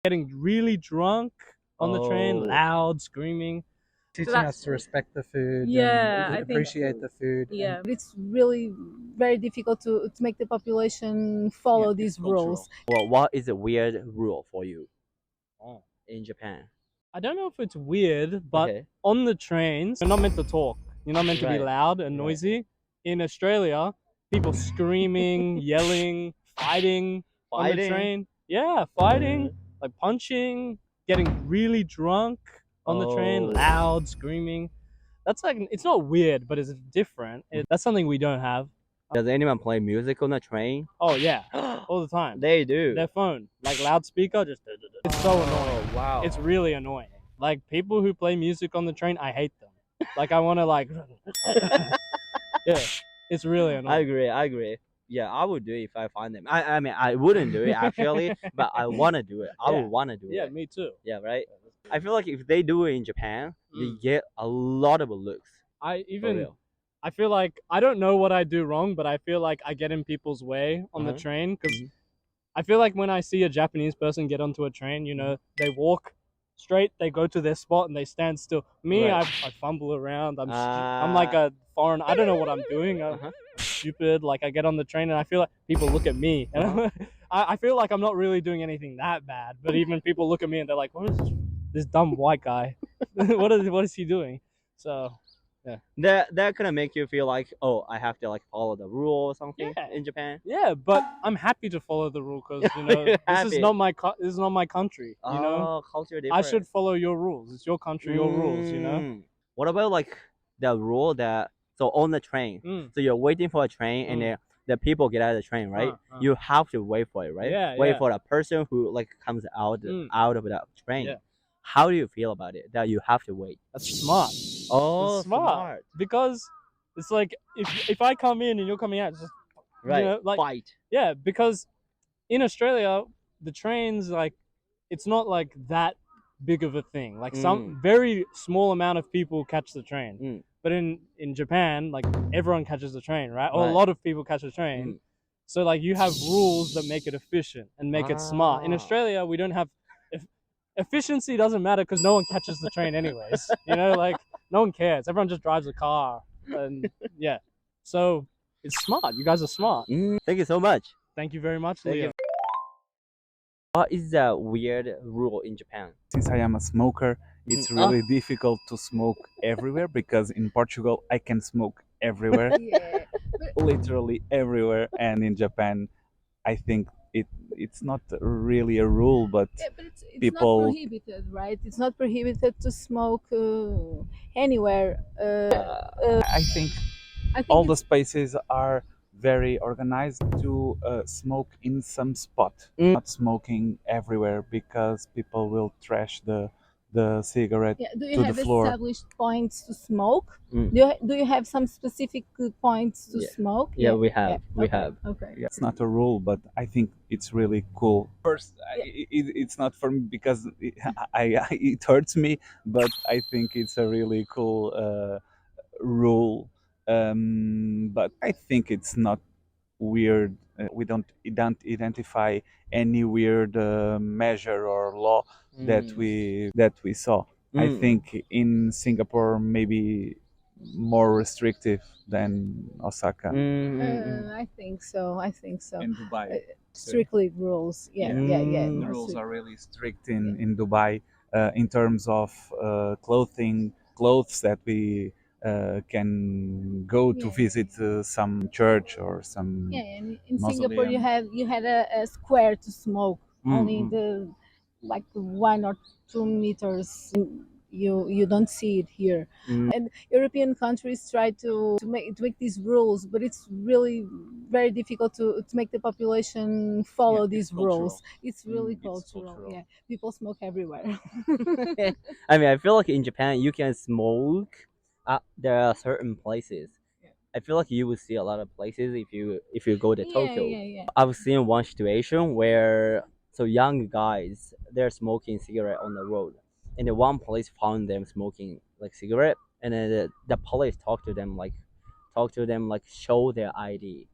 getting really drunk on the train, Oh. loud, screaming. Teaching that- us to respect the food Yeah, and I think- appreciate the food. Yeah, And It's really very difficult to make the population follow Yeah, these it's cultural. rules. Well, what is a weird rule for you Oh. in Japan? I don't know if it's weird, but Okay. on the trains, you're not meant to talk. You're not meant to be Right. loud and Right. noisy. In Australia, people screaming, yelling, fighting on the Fighting? train. Yeah, fighting, like punching, getting really drunk on the train, Oh. loud, screaming. That's like, it's not weird, but it's different. That's something we don't have. Does anyone play music on the train? Oh, yeah, all the time. They do. Their phone, like loudspeaker, just. It's so annoying. Oh, wow. It's really annoying. Like, people who play music on the train, I hate them. Like, I want to, like. Yeah, it's really annoying. I agree. Yeah, I would do it if I find them. I mean, I wouldn't do it actually, but I want to do it. I Yeah. would want to do Yeah, it. me too. Yeah, right? I feel like if they do it in Japan, they get a lot of looks. I For real. I feel like I don't know what I do wrong, but I feel like I get in people's way on the train because I feel like when I see a Japanese person get onto a train, you know, they walk straight, they go to their spot and they stand still. Me, Right. I fumble around. I'm like a foreign. I don't know what I'm doing. I'm stupid. Like I get on the train and I feel like people look at me. And I feel like I'm not really doing anything that bad, but even people look at me and they're like, "What is this dumb white guy? what is he doing?" So. That kind of make you feel like, oh, I have to like follow the rule or something Yeah. in Japan. Yeah, but I'm happy to follow the rule because you know You're this is happy. not this is not my country. You know, Oh, culture I difference. should follow your rules. It's your country, your rules. You know. Mm. What about like the rule that so on the train, Mm. so you're waiting for a train and then the people get out of the train, right? You have to wait for it, right? Yeah, Wait yeah. for the person who like comes out of the train. Yeah. How do you feel about it that you have to wait? That's smart. Oh, It's smart because it's like if I come in and you're coming out, it's just Right. you know, like Fight. yeah, because in Australia the trains like it's not like that big of a thing. Like some very small amount of people catch the train. But in Japan, like everyone catches the train, right? Or a Right. lot of people catch the train. So like you have rules that make it efficient and make it smart. In Ah. Australia, we don't have efficiency doesn't matter because no one catches the train anyways. You know, like no one cares. Everyone just drives a car, and yeah. So it's smart. You guys are smart. Thank you so much. Thank you very much, Thank Leo. you. What is the weird rule in Japan? since I am a smoker, it's really difficult to smoke everywhere because in Portugal I can smoke everywhere, Yeah, literally everywhere. And in Japan, I think it's not really a rule, but but it's people. not prohibited, right? It's not prohibited to smoke anywhere. I think I think all the it's- spaces are very organized to smoke in some spot, not smoking everywhere because people will trash the cigarette Yeah. Do you to have the floor. established points to smoke? Do you have some specific points to smoke? Yeah, we have. We Okay, have. Okay. Yeah, it's not a rule, but I think it's really cool. First, it's not for me because it hurts me, but I think it's a really cool rule. But I think it's not weird. We don't identify any weird measure or law that we saw. I think in Singapore maybe more restrictive than Osaka I think so. and Dubai. Strictly rules. Yeah. The more rules strict. are really strict in Dubai in terms of clothes that we can go to Yeah. visit some church or some. Yeah, and in Singapore mausoleum. you had a square to smoke, only the like 1 or 2 meters. You don't see it here, and European countries try to make these rules, but it's really very difficult to make the population follow Yeah, these it's cultural. rules. It's really It's cultural. cultural. Yeah, people smoke everywhere. I mean, I feel like in Japan you can smoke. There are certain places. I feel like you will see a lot of places if you go to Tokyo. Yeah. I've seen one situation where so young guys they're smoking cigarette on the road, and then one police found them smoking like cigarette, and then the police talked to them like show their ID,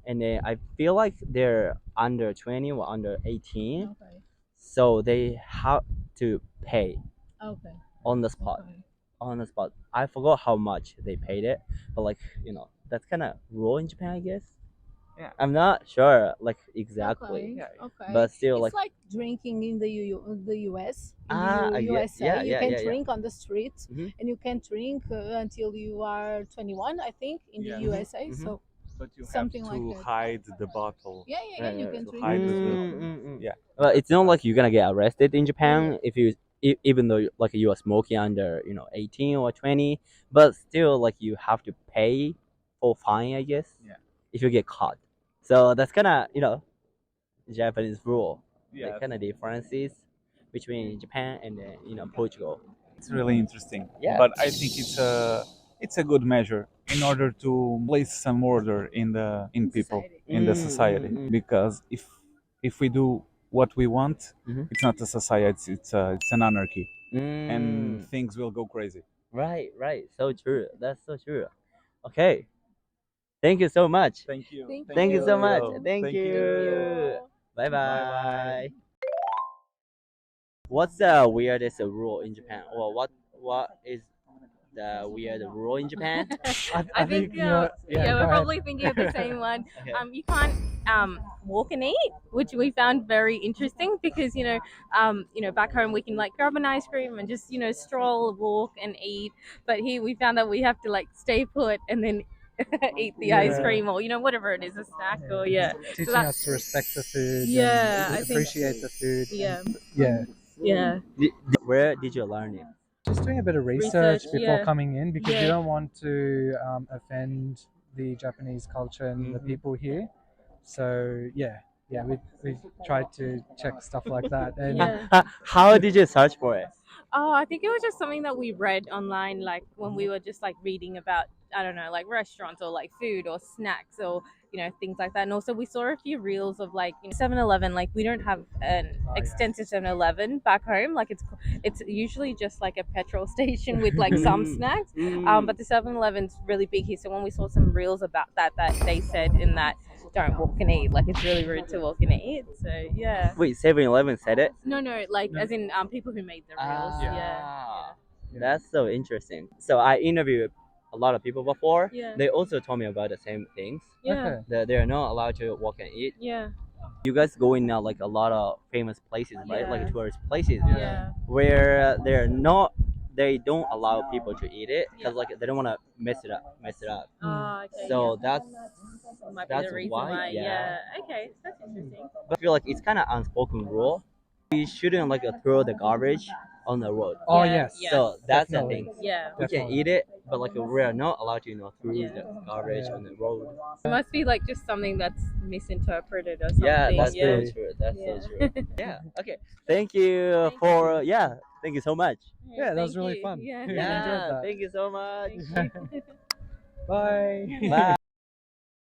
and then I feel like they're under 20 or under 18. Okay. so they have to pay Okay. on the spot. Okay. On the spot. I forgot how much they paid it, but like that's kind of rule in Japan, I guess. Yeah. I'm not sure like exactly, Okay. Yeah. Okay. but still It's like drinking in the US. In Ah, the yeah, USA, yeah, you yeah, can yeah, yeah. drink on the street, Mhm. and you can drink until you are 21, I think, in the Yeah. USA. Mhm. So But you something have like to that. hide the bottle. yeah, Right, you right. can To drink hide in the the street. smoke. Yeah. Well, it's not like you're gonna get arrested in Japan Yeah. if you even though like you are smoking under 18 or 20, but still like you have to pay for fine, I guess. Yeah. If you get caught. So that's kind of Japanese rule. Yeah. Like kind of differences between Japan and Portugal. It's really interesting. Yeah. But I think it's a good measure in order to place some order in people Society. in the society. Because if we do what we want, Mhm. it's not a society. It's an anarchy, and Mm. things will go crazy. Right, right. So true. That's so true. Okay. Thank you so much. Thank you. Thank you so much. you. Thank Thank you. you. Bye Bye-bye. bye. What's the weirdest rule in Japan? Or what is the weird rule in Japan? I think yeah, go we're ahead. probably thinking of the same one. Okay. You can't walk and eat, which we found very interesting because back home we can like grab an ice cream and just stroll, walk and eat, but here we found that we have to like stay put and then eat the ice Yeah. cream or whatever it is, a snack or Teaching that- us to respect the food. Yeah, and I think- appreciate the food. yeah, Yeah, yeah, Where did you learn it? just doing a bit of research before yeah. coming in because you Yeah. don't want to offend the Japanese culture and the Mhm. people here. So we tried to check stuff like that. And Yeah. How did you search for it? Oh, I think it was just something that we read online, like when we were just like reading about, I don't know, like restaurants or like food or snacks or, things like that. And also we saw a few reels of like 7-Eleven. Like we don't have an Oh, yeah. extensive 7-Eleven back home. Like it's usually just like a petrol station with like some snacks. But the 7-Eleven's really big here. So when we saw some reels about that they said in that, don't walk and eat. Like it's really rude to walk and eat. So yeah. Wait, 7-Eleven said it? No, like as in people who made the reels. Ah. Yeah. That's so interesting. So I interviewed a lot of people before. Yeah. They also told me about the same things. Yeah. Okay. That they are not allowed to walk and eat. Yeah. You guys go in now like a lot of famous places, right? Yeah. Like tourist places, Yeah. where they don't allow people to eat it because like they don't want to mess it up. Oh, okay. So yeah. that's Might be that's the reason why, why. yeah. Okay, that's interesting. But I feel like it's kind of unspoken rule. We shouldn't like throw the garbage on the road. Oh Yeah, yes. yeah. So that's the Definitely. thing. Yeah. We can Definitely. eat it, but like we're not allowed to throw Yeah. the garbage on the road. It must be like just something that's misinterpreted or something. Yeah, that's yeah. so true. That's Yeah. so true. Yeah. Okay. Thank you for Thank you so much. Yeah, that was Thank really you. fun. Yeah. Enjoyed Yeah. that. Thank you so much. Thank you. Bye. Bye.